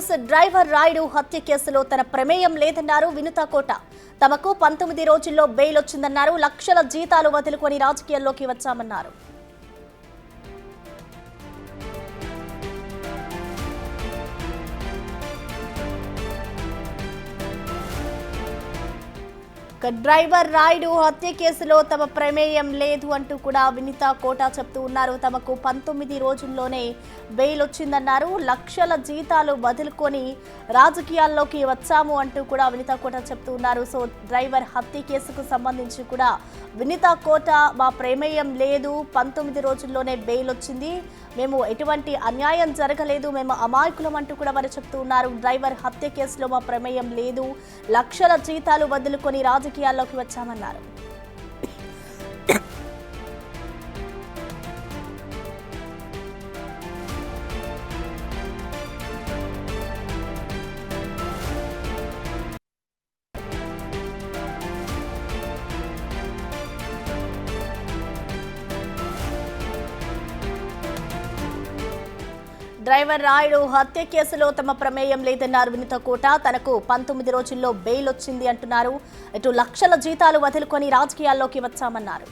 News. Driver Rayudu హత్య కేసులో తన ప్రమేయం లేదన్నారు వినుతా కోట. తమకు 19 రోజుల్లో బెయిల్ వచ్చిందన్నారు. లక్షల జీతాలు వదులుకొని రాజకీయాల్లోకి వచ్చామన్నారు. డ్రైవర్ రాయుడు హత్య కేసులో తమ ప్రమేయం లేదు అంటూ కూడా వినితా కోట చెప్తూ ఉన్నారు. తమకు 19 రోజుల్లోనే బెయిల్ వచ్చిందన్నారు. లక్షల జీతాలు వదులుకొని రాజకీయాల్లోకి వచ్చాము అంటూ కూడా వినితా కోట చెప్తూ ఉన్నారు. సో డ్రైవర్ హత్య కేసుకు సంబంధించి కూడా వినితా కోట మా ప్రమేయం లేదు, 19 రోజుల్లోనే బెయిల్ వచ్చింది, మేము ఎటువంటి అన్యాయం జరగలేదు, మేము అమాయకులం అంటూ కూడా వారు చెప్తూ ఉన్నారు. డ్రైవర్ హత్య కేసులో మా ప్రమేయం లేదు, లక్షల జీతాలు వదులుకొని రాజకీయాల్లోకి వచ్చామన్నారు. డ్రైవర్ రాయుడు హత్య కేసులో తమ ప్రమేయం లేదన్నారు వినుతా కోట. తనకు 19 రోజుల్లో బెయిల్ వచ్చింది అంటున్నారు. ఇటు లక్షల జీతాలు వదులుకొని రాజకీయాల్లోకి వచ్చామన్నారు.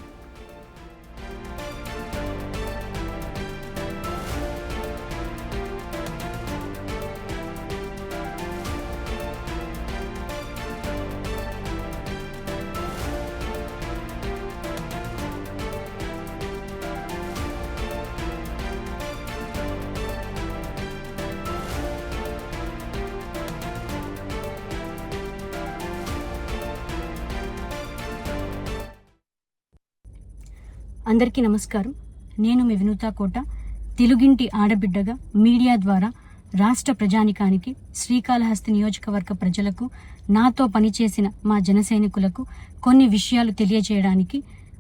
అందరికీ నమస్కారం. నేను మీ వినుతా కోట. తెలుగింటి ఆడబిడ్డగా మీడియా ద్వారా రాష్ట్ర ప్రజానికానికి, శ్రీకాళహస్తి నియోజకవర్గ ప్రజలకు, నాతో పనిచేసిన మా జనసైనికులకు కొన్ని విషయాలు తెలియజేయడానికి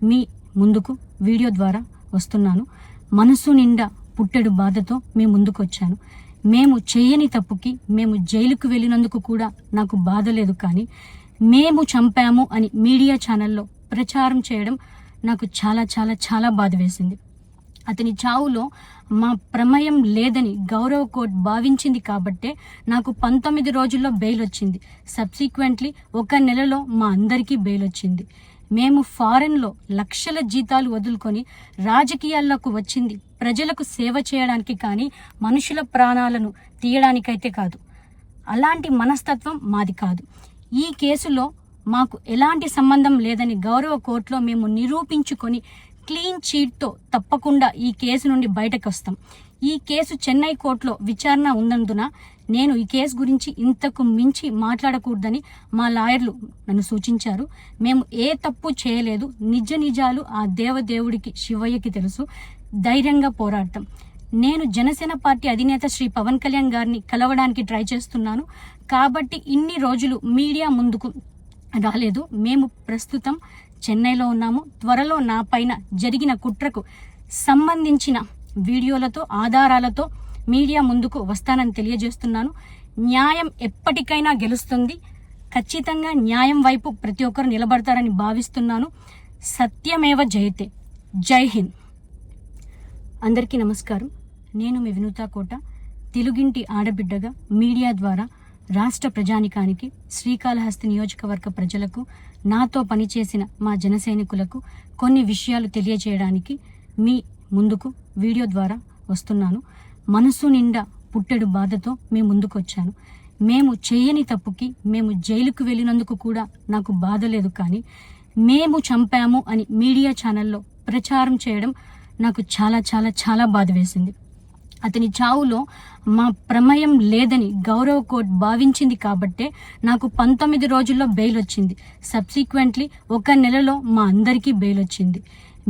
మీ ముందుకు వీడియో ద్వారా వస్తున్నాను. మనసు నిండా పుట్టెడు బాధతో మీ ముందుకు వచ్చాను. మేము చేయని తప్పుకి మేము జైలుకు వెళ్ళినందుకు కూడా నాకు బాధ లేదు, కానీ మేము చంపాము అని మీడియా ఛానల్లో ప్రచారం చేయడం నాకు చాలా చాలా చాలా బాధ వేసింది. అతని చావులో మా ప్రమేయం లేదని గౌరవ కోర్టు భావించింది కాబట్టే నాకు 19 రోజుల్లో బెయిల్ వచ్చింది. సబ్సిక్వెంట్లీ 1 నెలలో మా అందరికీ బెయిల్ వచ్చింది. మేము ఫారెన్లో లక్షల జీతాలు వదులుకొని రాజకీయాల్లోకి వచ్చింది ప్రజలకు సేవ చేయడానికి, కానీ మనుషుల ప్రాణాలను తీయడానికైతే కాదు. అలాంటి మనస్తత్వం మాది కాదు. ఈ కేసులో మాకు ఎలాంటి సంబంధం లేదని గౌరవ కోర్టులో మేము నిరూపించుకొని క్లీన్ చీట్తో తప్పకుండా ఈ కేసు నుండి బయటకు వస్తాం. ఈ కేసు చెన్నై కోర్టులో విచారణ ఉన్నందున నేను ఈ కేసు గురించి ఇంతకు మించి మాట్లాడకూడదని మా లాయర్లు నన్ను సూచించారు. మేము ఏ తప్పు చేయలేదు, నిజ నిజాలు ఆ దేవదేవుడికి, శివయ్యకి తెలుసు. ధైర్యంగా పోరాడతాం. నేను జనసేన పార్టీ అధినేత శ్రీ పవన్ కళ్యాణ్ గారిని కలవడానికి ట్రై చేస్తున్నాను కాబట్టి ఇన్ని రోజులు మీడియా ముందుకు రాలేదు. మేము ప్రస్తుతం చెన్నైలో ఉన్నాము. త్వరలో నా పైన జరిగిన కుట్రకు సంబంధించిన వీడియోలతో, ఆధారాలతో మీడియా ముందుకు వస్తానని తెలియజేస్తున్నాను. న్యాయం ఎప్పటికైనా గెలుస్తుంది. ఖచ్చితంగా న్యాయం వైపు ప్రతి ఒక్కరు నిలబడతారని భావిస్తున్నాను. సత్యమేవ జయతే. జై హింద్. అందరికీ నమస్కారం. నేను మీ వినుతా కోట. తెలుగింటి ఆడబిడ్డగా మీడియా ద్వారా రాష్ట్ర ప్రజానికానికి, శ్రీకాళహస్తి నియోజకవర్గ ప్రజలకు, నాతో పనిచేసిన మా జనసైనికులకు కొన్ని విషయాలు తెలియజేయడానికి మీ ముందుకు వీడియో ద్వారా వస్తున్నాను. మనసు నిండా పుట్టెడు బాధతో మీ ముందుకు వచ్చాను. మేము చేయని తప్పుకి మేము జైలుకు వెళ్ళినందుకు కూడా నాకు బాధ లేదు, కానీ మేము చంపాము అని మీడియా ఛానల్లో ప్రచారం చేయడం నాకు చాలా చాలా చాలా బాధ వేసింది. అతని చావులో మా ప్రమేయం లేదని గౌరవ కోర్టు భావించింది కాబట్టే నాకు 19 రోజుల్లో బెయిల్ వచ్చింది. సబ్సిక్వెంట్లీ 1 నెలలో మా అందరికీ బెయిల్ వచ్చింది.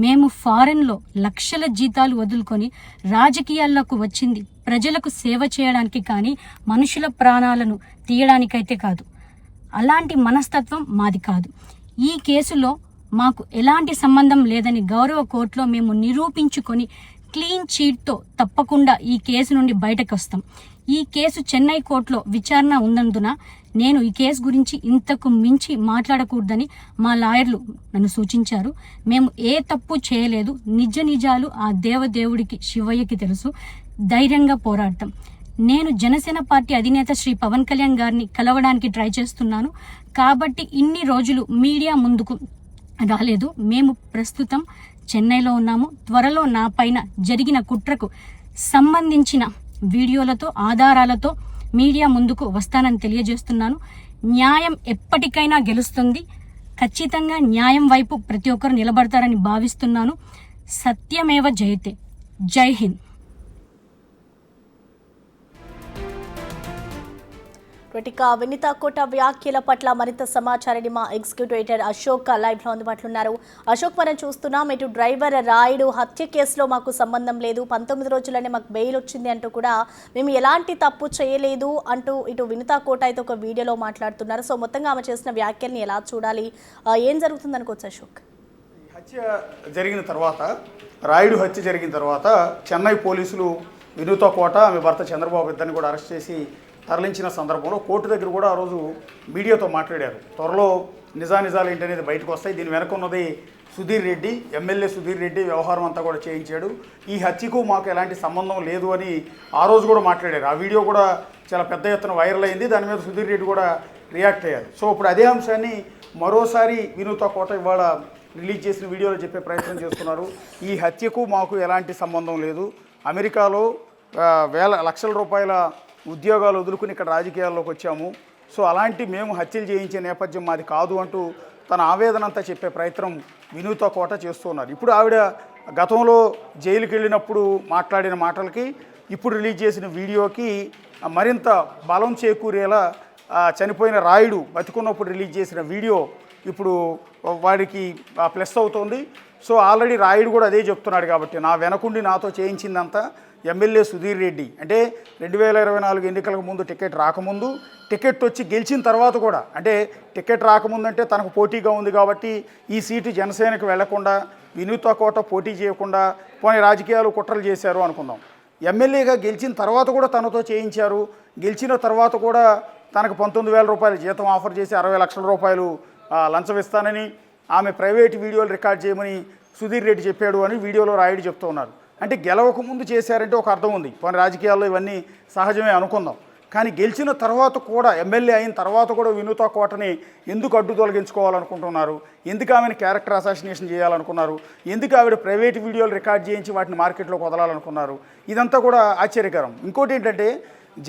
మేము ఫారెన్లో లక్షల జీతాలు వదులుకొని రాజకీయాల్లోకి వచ్చింది ప్రజలకు సేవ చేయడానికి, కానీ మనుషుల ప్రాణాలను తీయడానికైతే కాదు. అలాంటి మనస్తత్వం మాది కాదు. ఈ కేసులో మాకు ఎలాంటి సంబంధం లేదని గౌరవ కోర్టులో మేము నిరూపించుకొని క్లీన్ చీట్తో తప్పకుండా ఈ కేసు నుండి బయటకు వస్తాం. ఈ కేసు చెన్నై కోర్టులో విచారణ ఉన్నందున నేను ఈ కేసు గురించి ఇంతకు మించి మాట్లాడకూడదని మా లాయర్లు నన్ను సూచించారు. మేము ఏ తప్పు చేయలేదు, నిజ నిజాలు ఆ దేవదేవుడికి, శివయ్యకి తెలుసు. ధైర్యంగా పోరాడతాం. నేను జనసేన పార్టీ అధినేత శ్రీ పవన్ కళ్యాణ్ గారిని కలవడానికి ట్రై చేస్తున్నాను. కాబట్టి ఇన్ని రోజులు మీడియా ముందుకు రాలేదు. మేము ప్రస్తుతం చెన్నైలో ఉన్నాము. త్వరలో నా పైన జరిగిన కుట్రకు సంబంధించిన వీడియోలతో ఆధారాలతో మీడియా ముందుకు వస్తానని తెలియజేస్తున్నాను. న్యాయం ఎప్పటికైనా గెలుస్తుంది. ఖచ్చితంగా న్యాయం వైపు ప్రతి ఒక్కరు నిలబడతారని భావిస్తున్నాను. సత్యమేవ జయతే. జై హింద్. ఇక వినీత కోట వ్యాఖ్యల పట్ల మరింత సమాచారాన్ని మా ఎగ్జిక్యూటివ్ ఎడిటర్ అశోక్ లైవ్ లో అందుబాటులో ఉన్నారు. అశోక్, మనం చూస్తున్నాం ఇటు డ్రైవర్ రాయుడు హత్య కేసులో మాకు సంబంధం లేదు, 19 రోజుల్లోనే మాకు బెయిల్ వచ్చింది అంటూ కూడా మేము ఎలాంటి తప్పు చేయలేదు అంటూ ఇటు వినీత కోట అయితే ఒక వీడియోలో మాట్లాడుతున్నారు. సో మొత్తంగా ఆమె చేసిన వ్యాఖ్యల్ని ఎలా చూడాలి, ఏం జరుగుతుంది అనుకోవచ్చు అశోక్? హత్య జరిగిన తర్వాత, రాయుడు హత్య జరిగిన తర్వాత చెన్నై పోలీసులు వినూత కోట ఆమె భర్త చంద్రబాబు ఇద్దరిని కూడా అరెస్ట్ చేసి తరలించిన సందర్భంలో కోర్టు దగ్గర కూడా ఆ రోజు మీడియాతో మాట్లాడారు. త్వరలో నిజానిజాలు ఏంటనేది బయటకు వస్తాయి, దీని వెనక ఉన్నది సుధీర్ రెడ్డి, ఎమ్మెల్యే సుధీర్ రెడ్డి వ్యవహారం అంతా కూడా చేయించాడు, ఈ హత్యకు మాకు ఎలాంటి సంబంధం లేదు అని ఆ రోజు కూడా మాట్లాడారు. ఆ వీడియో కూడా చాలా పెద్ద ఎత్తున వైరల్ అయింది. దాని మీద సుధీర్ రెడ్డి కూడా రియాక్ట్ అయ్యారు. సో ఇప్పుడు అదే అంశాన్ని మరోసారి వినూత కోట ఇవాళ రిలీజ్ చేసిన వీడియోలో చెప్పే ప్రయత్నం చేస్తున్నారు. ఈ హత్యకు మాకు ఎలాంటి సంబంధం లేదు, అమెరికాలో లక్షల రూపాయల ఉద్యోగాలు వదులుకుని ఇక్కడ రాజకీయాల్లోకి వచ్చాము, సో అలాంటి మేము హత్యలు చేయించే నేపథ్యం మాది కాదు అంటూ తన ఆవేదన అంతా చెప్పే ప్రయత్నం వినూత కోట చేస్తున్నారు. ఇప్పుడు ఆవిడ గతంలో జైలుకి వెళ్ళినప్పుడు మాట్లాడిన మాటలకి ఇప్పుడు రిలీజ్ చేసిన వీడియోకి మరింత బలం చేకూరేలా చనిపోయిన రాయుడు బతికున్నప్పుడు రిలీజ్ చేసిన వీడియో ఇప్పుడు వాడికి ప్లస్ అవుతోంది. సో ఆల్రెడీ రాయుడు కూడా అదే చెప్తున్నాడు. కాబట్టి నా వెనకుండి నాతో చేయించిందంతా ఎమ్మెల్యే సుధీర్ రెడ్డి. అంటే 2024 ఎన్నికలకు ముందు టికెట్ రాకముందు, టికెట్ వచ్చి గెలిచిన తర్వాత కూడా, అంటే టికెట్ రాకముందంటే తనకు పోటీగా ఉంది కాబట్టి ఈ సీటు జనసేనకు వెళ్లకుండా వినూత కోట పోటీ చేయకుండా పోనీ రాజకీయాలు కుట్రలు చేశారు అనుకుందాం. ఎమ్మెల్యేగా గెలిచిన తర్వాత కూడా తనతో చేయించారు. గెలిచిన తర్వాత కూడా తనకు 19,000 రూపాయల జీతం ఆఫర్ చేసి 60 లక్షల రూపాయలు లంచం ఇస్తానని, ఆమె ప్రైవేట్ వీడియోలు రికార్డ్ చేయమని సుధీర్ రెడ్డి చెప్పాడు అని వీడియోలో రాయుడు చెప్తూ ఉన్నారు. అంటే గెలవక ముందు చేశారంటే ఒక అర్థం ఉంది, కొన్ని రాజకీయాల్లో ఇవన్నీ సహజమే అనుకుందాం. కానీ గెలిచిన తర్వాత కూడా, ఎమ్మెల్యే అయిన తర్వాత కూడా వినూత కోటని ఎందుకు అడ్డు తొలగించుకోవాలనుకుంటున్నారు? ఎందుకు ఆమెను క్యారెక్టర్ అసాసినేషన్ చేయాలనుకున్నారు? ఎందుకు ఆవిడ ప్రైవేట్ వీడియోలు రికార్డ్ చేయించి వాటిని మార్కెట్లోకి వదలాలనుకున్నారు? ఇదంతా కూడా ఆశ్చర్యకరం. ఇంకోటి ఏంటంటే,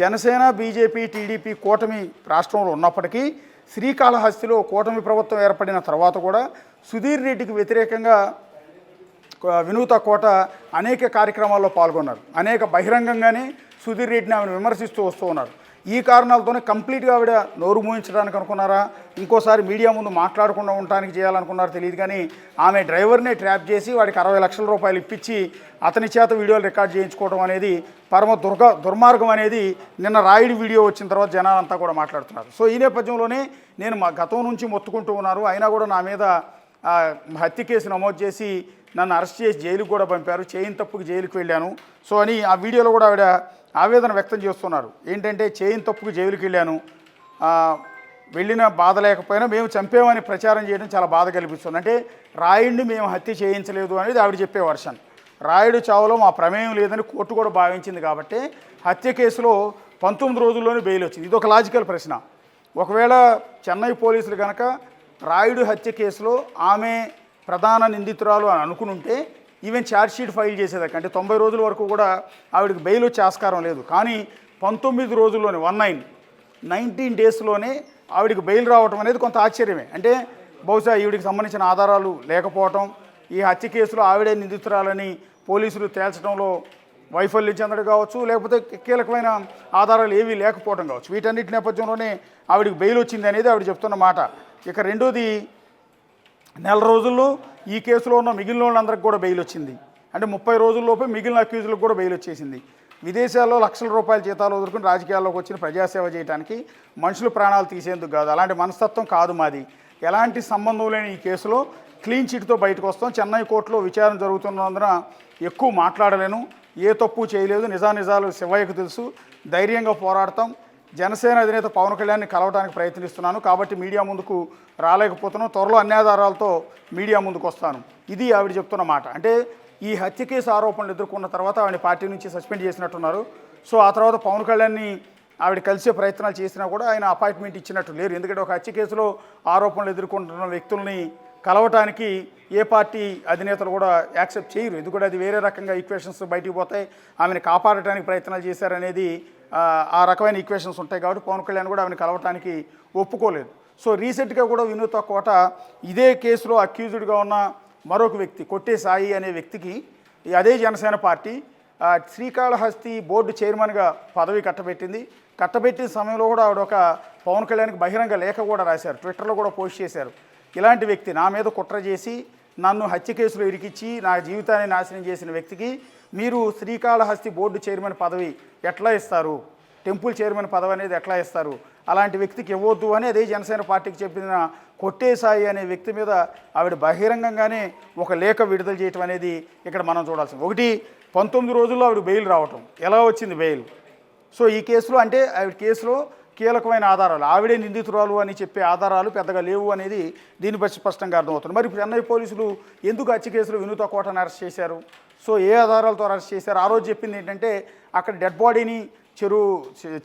జనసేన, బీజేపీ, టీడీపీ కూటమి రాష్ట్రంలో ఉన్నప్పటికీ శ్రీకాళహస్తిలో కూటమి ప్రభుత్వం ఏర్పడిన తర్వాత కూడా సుధీర్ రెడ్డికి వ్యతిరేకంగా వినూత కోట అనేక కార్యక్రమాల్లో పాల్గొన్నారు. అనేక బహిరంగంగానే సుధీర్ రెడ్డిని ఆమెను విమర్శిస్తూ వస్తూ ఉన్నారు. ఈ కారణాలతోనే కంప్లీట్గా ఆవిడ నోరు మూయించడానికి అనుకున్నారా, ఇంకోసారి మీడియా ముందు మాట్లాడకుండా ఉండడానికి చేయాలనుకున్నారో తెలియదు. కానీ ఆమె డ్రైవర్నే ట్రాప్ చేసి వాడికి 60 లక్షల రూపాయలు ఇప్పించి అతని చేత వీడియోలు రికార్డ్ చేయించుకోవడం అనేది పరమ దుర్మార్గం అనేది నిన్న రాయుడి వీడియో వచ్చిన తర్వాత జనాలంతా కూడా మాట్లాడుతున్నారు. సో ఈ నేపథ్యంలోనే నేను మా గతం నుంచి మొత్తుకుంటూ ఉన్నారు, అయినా కూడా నా మీద హత్య కేసు నమోదు చేసి నన్ను అరెస్ట్ చేసి జైలుకు కూడా పంపారు, చేయని తప్పుకు జైలుకు వెళ్ళాను. సో అని ఆ వీడియోలో కూడా ఆవిడ ఆవేదన వ్యక్తం చేస్తున్నారు. ఏంటంటే, చేయని తప్పుకు జైలుకి వెళ్ళాను, వెళ్ళిన బాధ లేకపోయినా మేము చంపేమని ప్రచారం చేయడం చాలా బాధ కల్పిస్తుంది. అంటే రాయుడిని మేము హత్య చేయించలేదు అనేది ఆవిడ చెప్పే వర్షన్. రాయుడు చావులో మా ప్రమేయం లేదని కోర్టు కూడా భావించింది. కాబట్టి హత్య కేసులో 19 రోజుల్లోనే బెయిల్ వచ్చింది. ఇది ఒక లాజికల్ ప్రశ్న. ఒకవేళ చెన్నై పోలీసులు కనుక రాయుడు హత్య కేసులో ఆమె ప్రధాన నిందితురాలు అని అనుకుని ఉంటే ఈవెన్ ఛార్జ్షీట్ ఫైల్ చేసేదాకా, అంటే 90 రోజుల వరకు కూడా ఆవిడకి బెయిల్ వచ్చే ఆస్కారం లేదు. కానీ 19 రోజుల్లోనే 19 డేస్లోనే ఆవిడకి బెయిల్ రావటం అనేది కొంత ఆశ్చర్యమే. అంటే బహుశా ఈవిడికి సంబంధించిన ఆధారాలు లేకపోవటం, ఈ హత్య కేసులో ఆవిడే నిందితురాలని పోలీసులు తేల్చడంలో వైఫల్యం చెందడం కావచ్చు, లేకపోతే కీలకమైన ఆధారాలు ఏవీ లేకపోవడం కావచ్చు. వీటన్నిటి నేపథ్యంలోనే ఆవిడకి బెయిల్ వచ్చింది అనేది ఆవిడ చెప్తున్న మాట. ఇక రెండోది, నెల రోజుల్లో ఈ కేసులో ఉన్న మిగిలిన వాళ్ళందరికీ కూడా బెయిల్ వచ్చింది. అంటే 30 రోజుల్లోపే మిగిలిన అక్యూజులకు కూడా బెయిల్ వచ్చేసింది. విదేశాల్లో లక్షల రూపాయల జీతాలు వదులుకుని రాజకీయాల్లోకి వచ్చిన ప్రజాసేవ చేయడానికి, మనుషుల ప్రాణాలు తీసేందుకు కాదు, అలాంటి మనస్తత్వం కాదు మాది. ఎలాంటి సంబంధం లేని ఈ కేసులో క్లీన్ చిట్తో బయటకు వస్తాం. చెన్నై కోర్టులో విచారణ జరుగుతున్నందున ఎక్కువ మాట్లాడలేను, ఏ తప్పు చేయలేదు, నిజానిజాలు శివయ్యకు తెలుసు, ధైర్యంగా పోరాడతాం. జనసేన అధినేత పవన్ కళ్యాణ్ని కలవడానికి ప్రయత్నిస్తున్నాను, కాబట్టి మీడియా ముందుకు రాలేకపోతున్నాను, త్వరలో అన్ని ఆధారాలతో మీడియా ముందుకు వస్తాను. ఇది ఆవిడ చెప్తున్న మాట. అంటే ఈ హత్య కేసు ఆరోపణలు ఎదుర్కొన్న తర్వాత ఆవిడ పార్టీ నుంచి సస్పెండ్ చేసినట్టున్నారు. సో ఆ తర్వాత పవన్ కళ్యాణ్ని ఆవిడ కలిసే ప్రయత్నాలు చేసినా కూడా ఆయన అపాయింట్మెంట్ ఇచ్చినట్టు లేరు. ఎందుకంటే ఒక హత్య కేసులో ఆరోపణలు ఎదుర్కొంటున్న వ్యక్తుల్ని కలవటానికి ఏ పార్టీ అధినేతలు కూడా యాక్సెప్ట్ చేయరు. ఎందుకంటే అది వేరే రకంగా ఈక్వేషన్స్ బయటికి పోతాయి, ఆమెను కాపాడటానికి ప్రయత్నాలు చేశారనేది ఆ రకమైన ఈక్వేషన్స్ ఉంటాయి. కాబట్టి పవన్ కళ్యాణ్ కూడా ఆమెను కలవటానికి ఒప్పుకోలేదు. సో రీసెంట్గా కూడా వినూత కోట ఇదే కేసులో అక్యూజ్డ్గా ఉన్న మరొక వ్యక్తి కొట్టే సాయి అనే వ్యక్తికి అదే జనసేన పార్టీ శ్రీకాళహస్తి బోర్డు చైర్మన్గా పదవి కట్టబెట్టిన సమయంలో కూడా ఆవిడ ఒక పవన్ కళ్యాణ్కి బహిరంగ లేఖ కూడా రాశారు, ట్విట్టర్లో కూడా పోస్ట్ చేశారు. ఇలాంటి వ్యక్తి నా మీద కుట్ర చేసి నన్ను హత్య కేసులో ఇరికిచ్చి నా జీవితాన్ని నాశనం చేసిన వ్యక్తికి మీరు శ్రీకాళహస్తి బోర్డు చైర్మన్ పదవి ఎట్లా ఇస్తారు, టెంపుల్ చైర్మన్ పదవి అనేది ఎట్లా ఇస్తారు, అలాంటి వ్యక్తికి ఇవ్వద్దు అని అదే జనసేన పార్టీకి చెప్పిన కొట్టే సాయి అనే వ్యక్తి మీద ఆవిడ బహిరంగంగానే ఒక లేఖ విడుదల చేయటం అనేది ఇక్కడ మనం చూడాల్సింది. ఒకటి 19 రోజుల్లో ఆవిడ బెయిల్ రావటం, ఎలా వచ్చింది బెయిల్? సో ఈ కేసులో అంటే ఆవిడ కేసులో కీలకమైన ఆధారాలు, ఆవిడే నిందితురాలు అని చెప్పే ఆధారాలు పెద్దగా లేవు అనేది దీన్ని బట్టి స్పష్టంగా అర్థమవుతుంది. మరి చెన్నై పోలీసులు ఎందుకు హత్య కేసులో వినూత కోటను అరెస్ట్ చేశారు? సో ఏ ఆధారాలతో అరెస్ట్ చేశారు? ఆ రోజు చెప్పింది ఏంటంటే అక్కడ డెడ్ బాడీని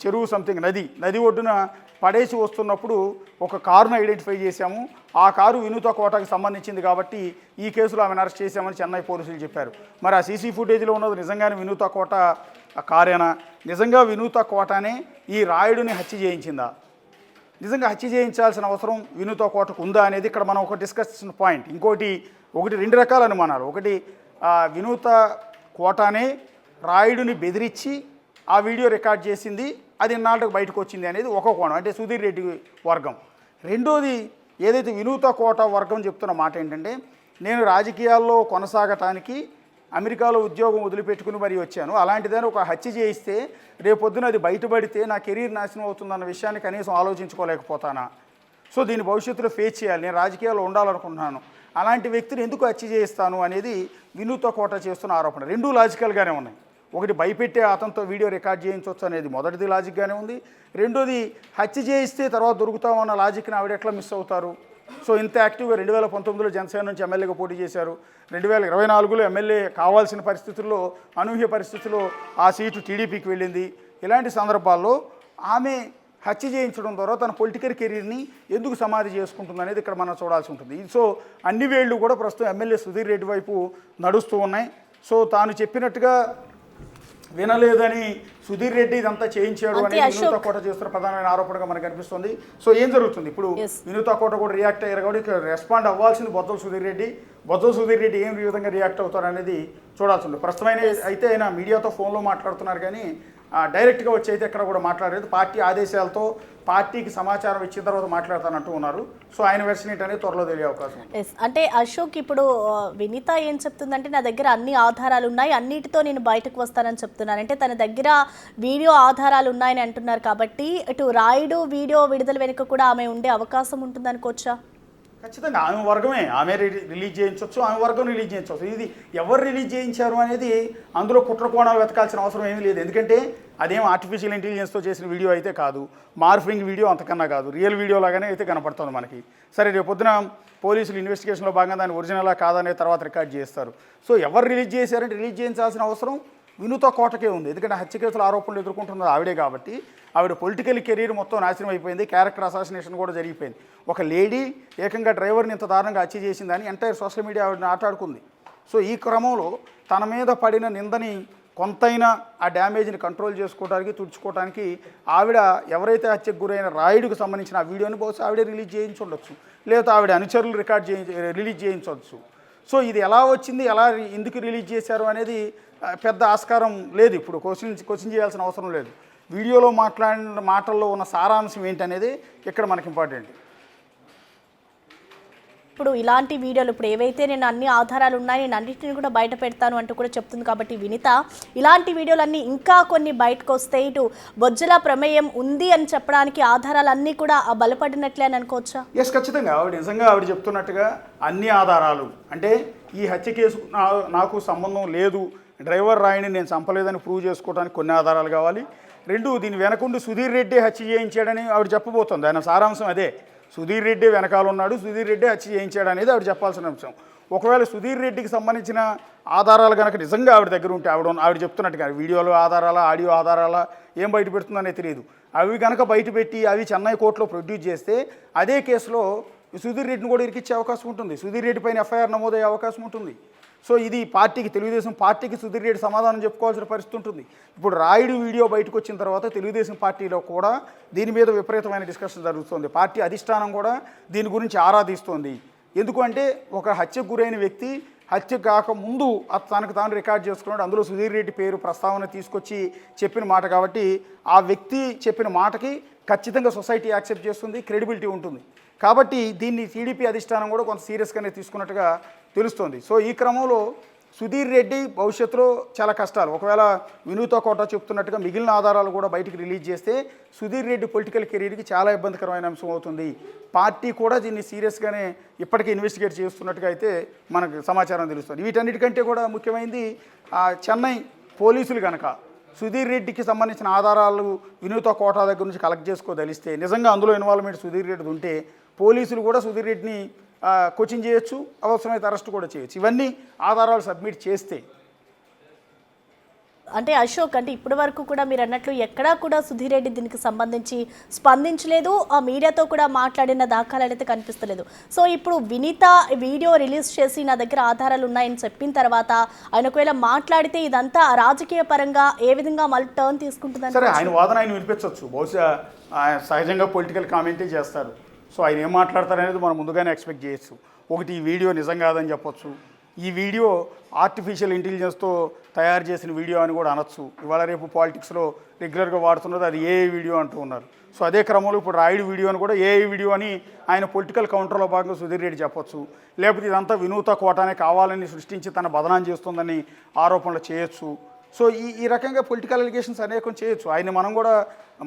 చెరువు సంథింగ్ నది ఒడ్డున పడేసి వస్తున్నప్పుడు ఒక కారును ఐడెంటిఫై చేశాము, ఆ కారు వినూత కోటకు సంబంధించింది కాబట్టి ఈ కేసులో ఆమెను అరెస్ట్ చేశామని చెన్నై పోలీసులు చెప్పారు. మరి ఆ సీసీ ఫుటేజ్లో ఉన్నది నిజంగానే వినూత కోట కారేనా? నిజంగా వినూత కోటనే ఈ రాయుడిని హత్య చేయించిందా? నిజంగా హత్య చేయించాల్సిన అవసరం వినూత కోటకు ఉందా అనేది ఇక్కడ మనం ఒక డిస్కషన్ పాయింట్. ఒకటి రెండు రకాల అనుమానాలు. ఒకటి వినూత కోటనే రాయుడిని బెదిరించి ఆ వీడియో రికార్డ్ చేసింది, అది ఇన్నాళ్ళకు బయటకు వచ్చింది అనేది ఒక కోణం, అంటే సుధీర్ రెడ్డి వర్గం. రెండోది ఏదైతే వినూత కోట వర్గం చెప్తున్న మాట ఏంటంటే నేను రాజకీయాల్లో కొనసాగటానికి అమెరికాలో ఉద్యోగం వదిలిపెట్టుకుని మరీ వచ్చాను, అలాంటిదని ఒక హత్య చేయిస్తే రేపొద్దున అది బయటపడితే నా కెరీర్ నాశనం అవుతుందన్న విషయాన్ని కనీసం ఆలోచించుకోలేకపోతానా? సో దీన్ని భవిష్యత్తులో ఫేస్ చేయాలి, నేను రాజకీయాల్లో ఉండాలనుకుంటున్నాను, అలాంటి వ్యక్తిని ఎందుకు హత్య చేయిస్తాను అనేది వినూత కోట చేస్తున్న ఆరోపణ. రెండూ లాజికల్గానే ఉన్నాయి. ఒకటి భయపెట్టే అతనితో వీడియో రికార్డ్ చేయించవచ్చు అనేది మొదటిది లాజిక్గానే ఉంది. రెండోది హత్య చేయిస్తే తర్వాత దొరుకుతామన్న లాజిక్ని ఆవిడ ఎట్లా మిస్ అవుతారు? సో ఇంత యాక్టివ్గా 2019లో జనసేన నుంచి ఎమ్మెల్యేగా పోటీ చేశారు, 2024లో ఎమ్మెల్యే కావాల్సిన పరిస్థితుల్లో అనూహ్య పరిస్థితుల్లో ఆ సీటు టీడీపీకి వెళ్ళింది. ఇలాంటి సందర్భాల్లో ఆమె హత్య చేయించడం ద్వారా తన పొలిటికల్ కెరీర్ని ఎందుకు సమాధి చేసుకుంటుంది అనేది ఇక్కడ మనం చూడాల్సి ఉంటుంది. సో అన్ని వేళ్ళు కూడా ప్రస్తుతం ఎమ్మెల్యే సుధీర్ రెడ్డి వైపు నడుస్తూ ఉన్నాయి. సో తాను చెప్పినట్టుగా వినలేదని సుధీర్ రెడ్డి ఇదంతా చేయించాడు అని వినూత కోట చేస్తున్న ప్రధానమైన ఆరోపణగా మనకు కనిపిస్తుంది. సో ఏం జరుగుతుంది ఇప్పుడు? వినూత కోట కూడా రియాక్ట్ అయ్యారు కాబట్టి ఇక్కడ రెస్పాండ్ అవ్వాల్సింది బొజ్జల సుధీర్ రెడ్డి ఏం విధంగా రియాక్ట్ అవుతారు అనేది చూడాల్సి ఉంది. ప్రస్తుతమైన అయితే ఆయన మీడియాతో ఫోన్లో మాట్లాడుతున్నారు కానీ డైరెక్ట్గా వచ్చి అయితే ఎక్కడ కూడా మాట్లాడలేదు. పార్టీ ఆదేశాలతో పార్టీకి సమాచారం ఇచ్చిన తర్వాత మాట్లాడతానంటూ ఉన్నారు. సో ఆయన వెర్షన్ ఏంటనేది త్వరలో తెలియ అవకాశం ఉంది. అంటే అశోక్, ఇప్పుడు వినీత ఏం చెప్తుందంటే నా దగ్గర అన్ని ఆధారాలు ఉన్నాయి, అన్నిటితో నేను బయటకు వస్తానని చెప్తున్నాను. అంటే తన దగ్గర వీడియో ఆధారాలు ఉన్నాయని అంటున్నారు కాబట్టి ఇటు రాయుడు వీడియో విడుదల వెనుక కూడా ఆమె ఉండే అవకాశం ఉంటుంది అనుకోవచ్చా? ఖచ్చితంగా ఆమె వర్గమే, ఆమె రిలీజ్ చేయించవచ్చు, ఆమె వర్గం రిలీజ్ చేయించవచ్చు. ఇది ఎవరు రిలీజ్ చేయించారు అనేది అందులో కుట్ర కోణాలు వెతకాల్సిన అవసరం ఏమీ లేదు. ఎందుకంటే అదేం ఆర్టిఫిషియల్ ఇంటెలిజెన్స్తో చేసిన వీడియో అయితే కాదు, మార్ఫింగ్ వీడియో అంతకన్నా కాదు, రియల్ వీడియో లాగానే అయితే కనపడుతుంది మనకి. సరే రేపొద్దున పోలీసులు ఇన్వెస్టిగేషన్లో భాగంగా దాన్ని ఒరిజినలా కాదనే తర్వాత రికార్డ్ చేస్తారు. సో ఎవరు రిలీజ్ చేశారంటే రిలీజ్ చేయించాల్సిన అవసరం వినూత కోటకే ఉంది. ఎందుకంటే హత్య కేసుల ఆరోపణలు ఎదుర్కొంటున్నది ఆవిడే కాబట్టి ఆవిడ పొలిటికల్ కెరీర్ మొత్తం నాశనం అయిపోయింది, క్యారెక్టర్ అసాసినేషన్ కూడా జరిగిపోయింది. ఒక లేడీ ఏకంగా డ్రైవర్ని ఇంత దారుణంగా హత్య చేసిందని ఎంటైర్ సోషల్ మీడియా ఆవిడని ఆటాడుకుంది. సో ఈ క్రమంలో తన మీద పడిన నిందని కొంతైనా ఆ డ్యామేజ్ని కంట్రోల్ చేసుకోవడానికి తుడుచుకోవడానికి ఆవిడ ఎవరైతే హత్యకు గురైన రాయుడికి సంబంధించిన ఆ వీడియోని బహుశా ఆవిడే రిలీజ్ చేయించుండొచ్చు, లేదా ఆవిడ అనుచరులు రిలీజ్ చేయించవచ్చు. సో ఇది ఎలా వచ్చింది, ఎందుకు రిలీజ్ చేశారు అనేది పెద్ద ఆస్కారం లేదు, ఇప్పుడు క్వశ్చన్ చేయాల్సిన అవసరం లేదు. వీడియోలో మాట్లాడిన మాటల్లో ఉన్న సారాంశం ఏంటనేది ఇక్కడ మనకి ఇంపార్టెంట్. ఇప్పుడు ఇలాంటి వీడియోలు ఇప్పుడు ఏవైతే నేను అన్ని ఆధారాలు ఉన్నాయి, నేను అన్నింటిని కూడా బయట పెడతాను అంటూ కూడా చెప్తుంది కాబట్టి వినీత, ఇలాంటి వీడియోలన్నీ ఇంకా కొన్ని బయటకు వస్తే ఇటు బొజ్జల ప్రమేయం ఉంది అని చెప్పడానికి ఆధారాలన్నీ కూడా బలపడినట్లే అని అనుకోవచ్చా? ఎస్, ఖచ్చితంగా ఆవిడ చెప్తున్నట్టుగా అన్ని ఆధారాలు, అంటే ఈ హత్య కేసు నాకు సంబంధం లేదు, డ్రైవర్ రాయిని నేను చంపలేదని ప్రూవ్ చేసుకోవడానికి కొన్ని ఆధారాలు కావాలి. రెండు, దీని వెనకుండి సుధీర్ రెడ్డి హత్య చేయించాడని ఆవిడ చెప్పబోతుంది. ఆయన సారాంశం అదే, సుధీర్ రెడ్డి వెనకాల ఉన్నాడు, సుధీర్ రెడ్డి హత్య చేయించాడు అనేది ఆవిడ చెప్పాల్సిన అంశం. ఒకవేళ సుధీర్ రెడ్డికి సంబంధించిన ఆధారాలు కనుక నిజంగా ఆవిడ దగ్గర ఉంటే ఆవిడ చెప్తున్నట్టుగా వీడియోలో ఆధారాలా ఆడియో ఆధారాలా ఏం బయట పెడుతుందనే తెలియదు. అవి కనుక బయట పెట్టి అవి చెన్నై కోర్టులో ప్రొడ్యూస్ చేస్తే అదే కేసులో సుధీర్ రెడ్డిని కూడా ఇరికిచ్చే అవకాశం ఉంటుంది. సుధీర్ రెడ్డి పైన ఎఫ్ఐఆర్ నమోదయ్యే అవకాశం ఉంటుంది. సో ఇది పార్టీకి, తెలుగుదేశం పార్టీకి సుధీర్ రెడ్డి సమాధానం చెప్పుకోవాల్సిన పరిస్థితి ఉంటుంది. ఇప్పుడు రాయుడు వీడియో బయటకు వచ్చిన తర్వాత తెలుగుదేశం పార్టీలో కూడా దీని మీద విపరీతమైన డిస్కషన్ జరుగుతుంది. పార్టీ అధిష్టానం కూడా దీని గురించి ఆరాధిస్తోంది. ఎందుకంటే ఒక హత్యకు గురైన వ్యక్తి హత్య కాకముందు తనకు తాను రికార్డ్ చేసుకున్నాడు. అందులో సుధీర్ రెడ్డి పేరు ప్రస్తావన తీసుకొచ్చి చెప్పిన మాట కాబట్టి ఆ వ్యక్తి చెప్పిన మాటకి ఖచ్చితంగా సొసైటీ యాక్సెప్ట్ చేస్తుంది, క్రెడిబిలిటీ ఉంటుంది. కాబట్టి దీన్ని టీడీపీ అధిష్టానం కూడా కొంత సీరియస్గానే తీసుకున్నట్టుగా తెలుస్తోంది. సో ఈ క్రమంలో సుధీర్ రెడ్డి భవిష్యత్తులో చాలా కష్టాలు. ఒకవేళ వినూత కోట చెప్తున్నట్టుగా మిగిలిన ఆధారాలు కూడా బయటికి రిలీజ్ చేస్తే సుధీర్ రెడ్డి పొలిటికల్ కెరీర్కి చాలా ఇబ్బందికరమైన అంశం అవుతుంది. పార్టీ కూడా దీన్ని సీరియస్గానే ఇప్పటికే ఇన్వెస్టిగేట్ చేస్తున్నట్టుగా అయితే మనకు సమాచారం తెలుస్తుంది. వీటన్నిటికంటే కూడా ముఖ్యమైనది చెన్నై పోలీసులు కనుక సుధీర్ రెడ్డికి సంబంధించిన ఆధారాలు వినూత కోట దగ్గర నుంచి కలెక్ట్ చేసుకోదలిస్తే, నిజంగా అందులో ఇన్వాల్వ్మెంట్ సుధీర్ రెడ్డిది ఉంటే పోలీసులు కూడా సుధీర్ రెడ్డిని కోచింగ్ చేయొచ్చు, అవసరమైతే అరెస్ట్ కూడా చేయొచ్చు. ఇవన్నీ ఆధారాలు సబ్మిట్ చేస్తే. అంటే అశోక్, అంటే ఇప్పటి వరకు కూడా మీరు అన్నట్లు ఎక్కడా కూడా సుధీర్ రెడ్డి దీనికి సంబంధించి స్పందించలేదు, ఆ మీడియాతో కూడా మాట్లాడిన దాఖలాలు అయితే కనిపిస్తలేదు. సో ఇప్పుడు వినీత వీడియో రిలీజ్ చేసి నా దగ్గర ఆధారాలు ఉన్నాయని చెప్పిన తర్వాత ఆయన ఒకవేళ మాట్లాడితే ఇదంతా రాజకీయ పరంగా ఏ విధంగా మళ్ళీ టర్న్ తీసుకుంటుందని? సరే, ఆయన వాదన ఆయన వినిపించవచ్చు. బహుశా సహజంగా పొలిటికల్ కామెంటే చేస్తారు. సో ఆయన ఏం మాట్లాడతారనేది మనం ముందుగానే ఎక్స్పెక్ట్ చేయొచ్చు. ఒకటి, ఈ వీడియో నిజం కాదని చెప్పొచ్చు. ఈ వీడియో ఆర్టిఫిషియల్ ఇంటెలిజెన్స్తో తయారు చేసిన వీడియో అని కూడా అనొచ్చు. ఇవాళ రేపు పాలిటిక్స్లో రెగ్యులర్గా వాడుతున్నది అది ఏఐ వీడియో అంటూ ఉన్నారు. సో అదే క్రమంలో ఇప్పుడు రాయుడు వీడియో అని కూడా ఏఐ వీడియో అని ఆయన పొలిటికల్ కౌంటర్లో భాగంగా సుధీర్ రెడ్డి చెప్పొచ్చు. లేకపోతే ఇదంతా వినూత కోటానే కావాలని సృష్టించి తన బదనాం చేస్తుందని ఆరోపణలు చేయొచ్చు. సో ఈ రకంగా పొలిటికల్ అలిగేషన్స్ అనేకం చేయొచ్చు. ఆయన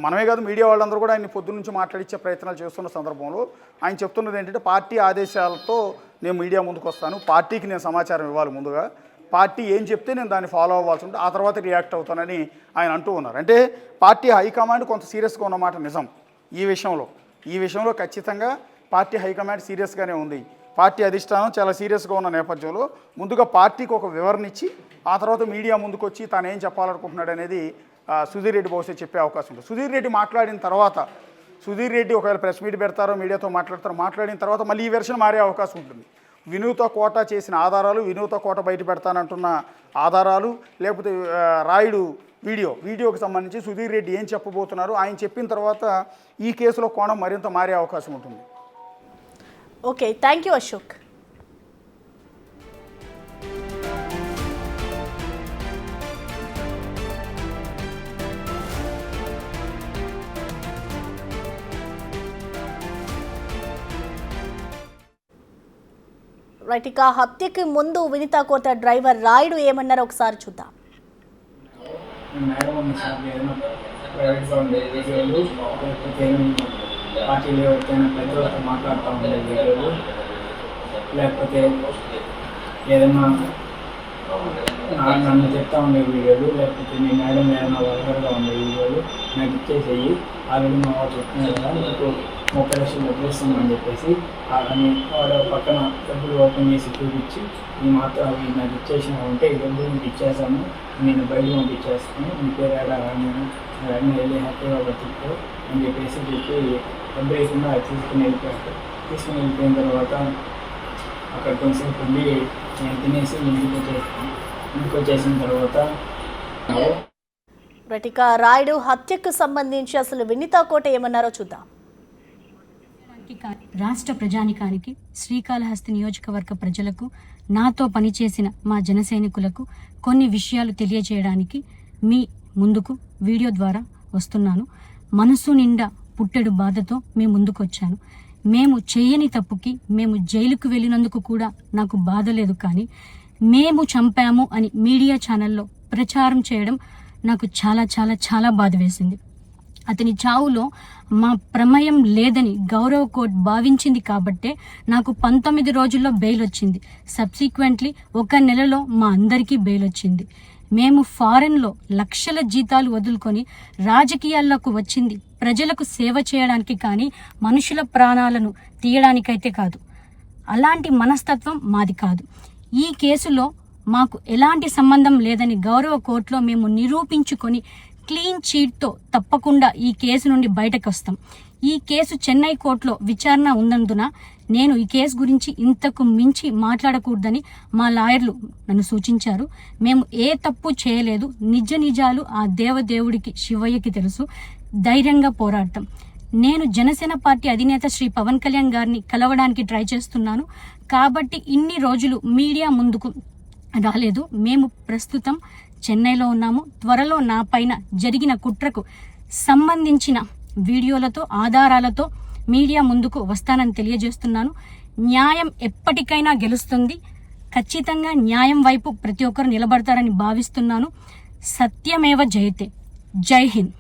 మనమే కాదు, మీడియా వాళ్ళందరూ కూడా ఆయన పొద్దు నుంచి మాట్లాడించే ప్రయత్నాలు చేస్తున్న సందర్భంలో ఆయన చెప్తున్నది ఏంటంటే, పార్టీ ఆదేశాలతో నేను మీడియా ముందుకు వస్తాను, పార్టీకి నేను సమాచారం ఇవ్వాలి, ముందుగా పార్టీ ఏం చెప్తే నేను దాన్ని ఫాలో అవ్వాల్సి ఉంటే ఆ తర్వాత రియాక్ట్ అవుతానని ఆయన అంటూ ఉన్నారు. అంటే పార్టీ హైకమాండ్ కొంత సీరియస్గా ఉన్నమాట నిజం. ఈ విషయంలో ఖచ్చితంగా పార్టీ హైకమాండ్ సీరియస్గానే ఉంది. పార్టీ అధిష్టానం చాలా సీరియస్గా ఉన్న నేపథ్యంలో ముందుగా పార్టీకి ఒక వివరణ ఇచ్చి ఆ తర్వాత మీడియా ముందుకు వచ్చి తాను ఏం చెప్పాలనుకుంటున్నాడు అనేది సుధీర్ రెడ్డి బహుశా చెప్పే అవకాశం ఉంది. సుధీర్ రెడ్డి మాట్లాడిన తర్వాత, సుధీర్ రెడ్డి ఒకవేళ ప్రెస్ మీట్ పెడతారో మీడియాతో మాట్లాడిన తర్వాత మళ్ళీ ఈ వెర్షన్ మారే అవకాశం ఉంటుంది. వినూత కోట చేసిన ఆధారాలు, వినూత కోట బయట పెడతానంటున్న ఆధారాలు, లేకపోతే రాయుడు వీడియోకి సంబంధించి సుధీర్ రెడ్డి ఏం చెప్పబోతున్నారు, ఆయన చెప్పిన తర్వాత ఈ కేసులో కోణం మరింత మారే అవకాశం ఉంటుంది. Okay, thank you Ashok. Right, ఇక హత్యకి ముందు వినీత కోట డ్రైవర్ రాయుడు ఏమన్నారో ఒకసారి చూద్దాం. పార్టీలో ఎవరికైనా పెద్దలతో మాట్లాడుతూ ఉండే వీడియోలు, లేకపోతే ఏదైనా నన్ను చెప్తా ఉండే వీడియోలు, లేకపోతే మీ మేడం ఏదైనా వల్గర్గా ఉండే వీడియోలు నాకు ఇచ్చేసేయి, ఆల్రెడీ మా వాడు చెప్తున్నాడు కదా మీకు 30 లక్షలు డబ్బులు ఇస్తామని చెప్పేసి వాడు పక్కన డబ్బులు ఓపెన్ చేసి చూపించి ఈ మాత్రం అవి నాకు ఇచ్చేసినా ఉంటే ఈ డబ్బులు మీకు ఇచ్చేసాను, నేను బయట పంపించేస్తాను, మీ పేరు నేను అన్నీ వెళ్ళి హ్యాపీగా బతుకు అని చెప్పేసి డబ్బు వేయకుండా తీసుకుని వెళ్ళిపోయిన తర్వాత అక్కడ కొంచెం ఉండి నేను తినేసి ఇంటికి వచ్చేసిన తర్వాత ఇక రాయుడు హత్యకు సంబంధించి అసలు వినీత కోట ఏమన్నారో చూద్దాం. రాష్ట్ర ప్రజానికానికి, శ్రీకాళహస్తి నియోజకవర్గ ప్రజలకు, నాతో పనిచేసిన మా జన సైనికులకు కొన్ని విషయాలు తెలియజేయడానికి మీ ముందుకు వీడియో ద్వారా వస్తున్నాను. మనసు నిండా పుట్టెడు బాధతో మీ ముందుకు వచ్చాను. మేము చేయని తప్పుకి మేము జైలుకు వెళ్ళినందుకు కూడా నాకు బాధ లేదు, కానీ మేము చంపాము అని మీడియా ఛానల్లో ప్రచారం చేయడం నాకు చాలా చాలా చాలా బాధ వేసింది. అతని చావులో మా ప్రమేయం లేదని గౌరవ కోర్టు భావించింది కాబట్టే నాకు 19 రోజుల్లో బెయిల్ వచ్చింది. సబ్సిక్వెంట్లీ 1 నెలలో మా అందరికీ బెయిల్ వచ్చింది. మేము ఫారెన్లో లక్షల జీతాలు వదులుకొని రాజకీయాల్లోకి వచ్చింది ప్రజలకు సేవ చేయడానికి, కానీ మనుషుల ప్రాణాలను తీయడానికైతే కాదు. అలాంటి మనస్తత్వం మాది కాదు. ఈ కేసులో మాకు ఎలాంటి సంబంధం లేదని గౌరవ కోర్టులో మేము నిరూపించుకొని క్లీన్ చీట్తో తప్పకుండా ఈ కేసు నుండి బయటకు వస్తాం. ఈ కేసు చెన్నై కోర్టులో విచారణ ఉన్నందున నేను ఈ కేసు గురించి ఇంతకు మించి మాట్లాడకూడదని మా లాయర్లు నన్ను సూచించారు. మేము ఏ తప్పు చేయలేదు, నిజ నిజాలు ఆ దేవదేవుడికి శివయ్యకి తెలుసు. ధైర్యంగా పోరాడతాం. నేను జనసేన పార్టీ అధినేత శ్రీ పవన్ కళ్యాణ్ గారిని కలవడానికి ట్రై చేస్తున్నాను కాబట్టి ఇన్ని రోజులు మీడియా ముందుకు రాలేదు. మేము ప్రస్తుతం చెన్నైలో ఉన్నాము. త్వరలో నా పైన జరిగిన కుట్రకు సంబంధించిన వీడియోలతో ఆధారాలతో మీడియా ముందుకు వస్తానని తెలియజేస్తున్నాను. న్యాయం ఎప్పటికైనా గెలుస్తుంది. ఖచ్చితంగా న్యాయం వైపు ప్రతి ఒక్కరు నిలబడతారని భావిస్తున్నాను. సత్యమేవ జయతే. జై హింద్.